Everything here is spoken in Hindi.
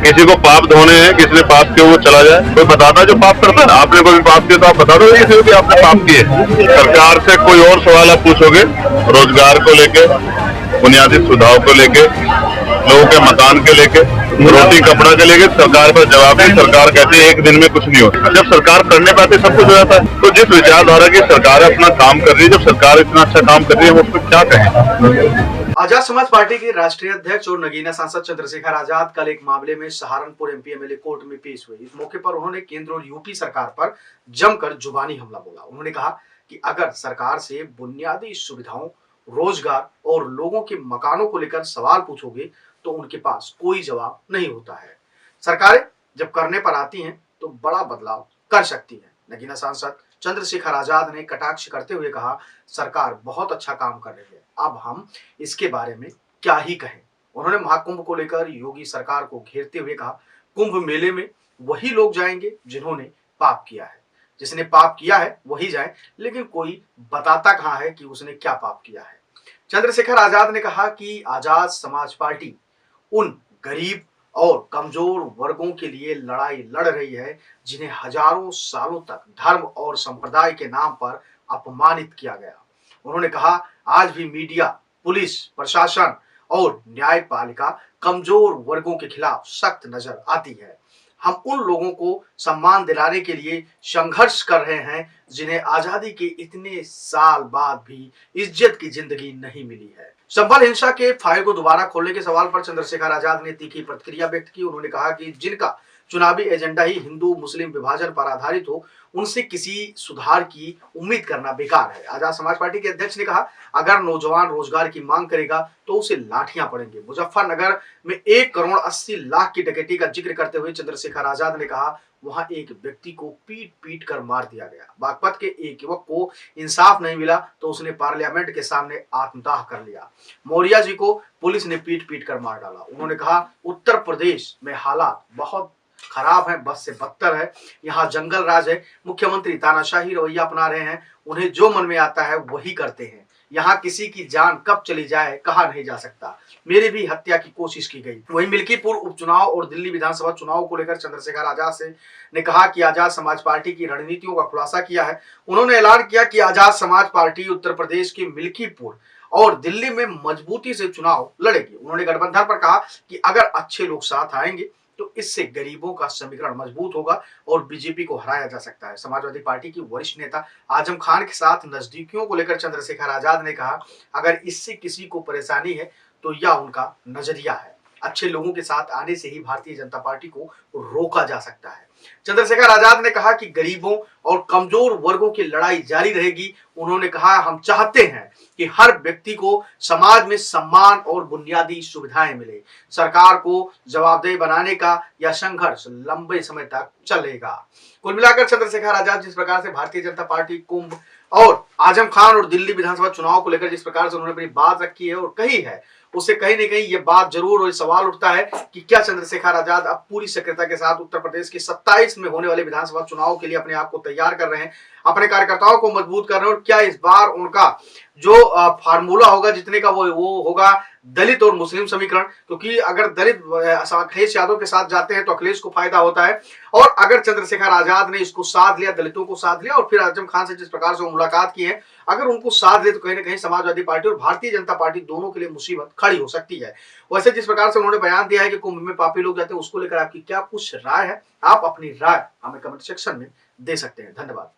किसी को पाप धोने हैं, किसी ने पाप किया वो चला जाए। कोई बताता जो पाप करता है, आपने कोई पाप किया तो आप बता दो किसी को आपने पाप किए। सरकार से कोई और सवाल आप पूछोगे रोजगार को लेके, बुनियादी सुविधाओं को लेके, लोगों के मकान के लेके, रोटी कपड़ा के लेके, सरकार पर जवाब नहीं। सरकार कहती है एक दिन में कुछ नहीं होता। जब सरकार करने पे आती सब कुछ हो जाता है। तो जिस विचारधारा की सरकार अपना काम कर रही है, जब सरकार इतना अच्छा काम कर रही है, हम उसको क्या कहें। आजाद समाज पार्टी के राष्ट्रीय अध्यक्ष और नगीना सांसद चंद्रशेखर आजाद कल एक मामले में सहारनपुर एमपी एमएलए कोर्ट में पेश हुए। इस मौके पर उन्होंने केंद्र और यूपी सरकार पर जमकर जुबानी हमला बोला। उन्होंने कहा कि अगर सरकार से बुनियादी सुविधाओं, रोजगार और लोगों के मकानों को लेकर सवाल पूछोगे तो उनके पास कोई जवाब नहीं होता है। सरकारें जब करने पर आती हैं तो बड़ा बदलाव कर सकती है। नगीना सांसद चंद्रशेखर आजाद ने कटाक्ष करते हुए कहा, सरकार बहुत अच्छा काम कर रही है, अब हम इसके बारे में क्या ही कहें। उन्होंने महाकुंभ को लेकर योगी सरकार को घेरते हुए कहा, कुंभ मेले में वही लोग जाएंगे जिन्होंने पाप किया है। जिसने पाप किया है वही जाए, लेकिन कोई बताता कहां है कि उसने क्या पाप किया है। चंद्रशेखर आजाद ने कहा कि आजाद समाज पार्टी उन गरीब और कमजोर वर्गों के लिए लड़ाई लड़ रही है जिन्हें हजारों सालों तक धर्म और संप्रदाय के नाम पर अपमानित किया गया। उन्होंने कहा, आज भी मीडिया, पुलिस, प्रशासन और न्यायपालिका कमजोर वर्गों के खिलाफ सख्त नजर आती है। हम उन लोगों को सम्मान दिलाने के लिए संघर्ष कर रहे हैं जिन्हें आजादी के इतने साल बाद भी इज्जत की जिंदगी नहीं मिली है। संभल हिंसा के फाइल को दोबारा खोलने के सवाल पर चंद्रशेखर आजाद ने तीखी प्रतिक्रिया व्यक्त की। उन्होंने कहा कि जिनका चुनावी एजेंडा ही हिंदू मुस्लिम विभाजन पर आधारित हो, उनसे किसी सुधार की उम्मीद करना बेकार है। आजाद समाज पार्टी के अध्यक्ष ने कहा, अगर नौजवान रोजगार की मांग करेगा तो उसे लाठियां पड़ेंगे। मुजफ्फरनगर में 1,80,00,000 की डकैती का जिक्र करते हुए चंद्रशेखर आजाद ने कहा, वहां एक व्यक्ति को पीट पीट कर मार दिया गया। बागपत के एक युवक को इंसाफ नहीं मिला तो उसने पार्लियामेंट के सामने आत्मदाह कर लिया। मौर्या जी को पुलिस ने पीट पीट कर मार डाला। उन्होंने कहा, उत्तर प्रदेश में हालात बहुत खराब है, बस से बदतर है। यहाँ जंगल राज है, मुख्यमंत्री तानाशाही रवैया अपना रहे हैं, उन्हें जो मन में आता है वही करते हैं। यहाँ किसी की जान कब चली जाए कहा नहीं जा सकता। मेरी भी हत्या की कोशिश की गई। वहीं मिल्कीपुर उपचुनाव और दिल्ली विधानसभा चुनाव को लेकर चंद्रशेखर आजाद से ने कहा कि आजाद समाज पार्टी की रणनीतियों का खुलासा किया है। उन्होंने ऐलान किया कि आजाद समाज पार्टी उत्तर प्रदेश के मिल्कीपुर और दिल्ली में मजबूती से चुनाव लड़ेगी। उन्होंने गठबंधन पर कहा कि अगर अच्छे लोग साथ आएंगे तो इससे गरीबों का समीकरण मजबूत होगा और बीजेपी को हराया जा सकता है। समाजवादी पार्टी की वरिष्ठ नेता आजम खान के साथ नजदीकियों को लेकर चंद्रशेखर आजाद ने कहा, अगर इससे किसी को परेशानी है तो यह उनका नजरिया है। अच्छे लोगों के साथ आने से ही भारतीय जनता पार्टी को रोका जा सकता है। चंद्रशेखर आजाद ने कहा कि गरीबों और कमजोर वर्गों की लड़ाई जारी रहेगी। उन्होंने कहा, हम चाहते हैं कि हर व्यक्ति को समाज में सम्मान और बुनियादी सुविधाएं मिले। सरकार को जवाबदेह बनाने का यह संघर्ष लंबे समय तक चलेगा। कुल मिलाकर चंद्रशेखर आजाद जिस प्रकार से भारतीय जनता पार्टी, कुंभ और आजम खान और दिल्ली विधानसभा चुनाव को लेकर जिस प्रकार से उन्होंने अपनी बात रखी है और कही है, उससे कहीं न कहीं ये बात जरूर और सवाल उठता है कि क्या चंद्रशेखर आजाद अब पूरी सक्रियता के साथ उत्तर प्रदेश के 27 में होने वाले विधानसभा चुनाव के लिए अपने आप को तैयार कर रहे हैं, अपने कार्यकर्ताओं को मजबूत कर रहे हैं, और क्या इस बार उनका जो फार्मूला होगा जितने का वो होगा दलित और मुस्लिम समीकरण। क्योंकि अगर दलित अखिलेश यादव के साथ जाते हैं तो अखिलेश को फायदा होता है, और अगर चंद्रशेखर आजाद ने इसको साथ लिया, दलितों को साथ लिया और फिर आजम खान से जिस प्रकार से वो मुलाकात की है, अगर उनको साथ ले तो कहीं ना कहीं समाजवादी पार्टी और भारतीय जनता पार्टी दोनों के लिए मुसीबत खड़ी हो सकती है। वैसे जिस प्रकार से उन्होंने बयान दिया है कि कुंभ में पापी लोग जाते हैं, उसको लेकर आपकी क्या कुछ राय है? आप अपनी राय हमें कमेंट सेक्शन में दे सकते हैं। धन्यवाद।